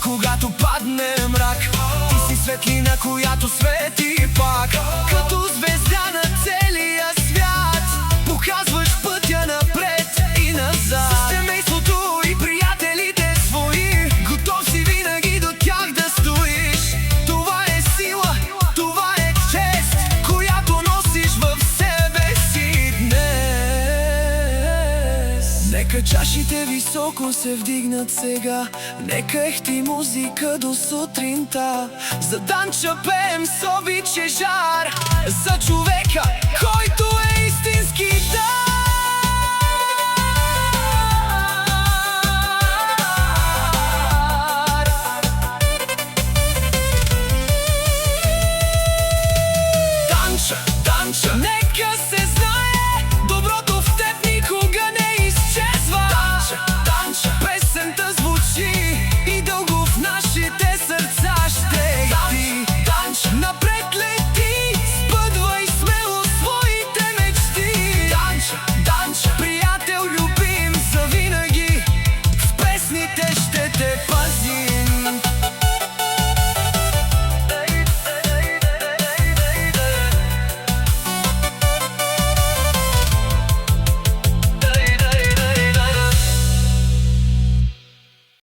Когато падне мрак, ти си светлина, която свети пак. Като звезда на целия свят, показваш пътя напред и назад. С семейството и приятелите свои, готов си винаги до тях да стоиш. Това е сила, това е чест, която носиш в себе си днес. Нека чашите високо се вдигнат сега, нека ехти музика до сутринта. За Данча пеем с обич и жар, за човека, който е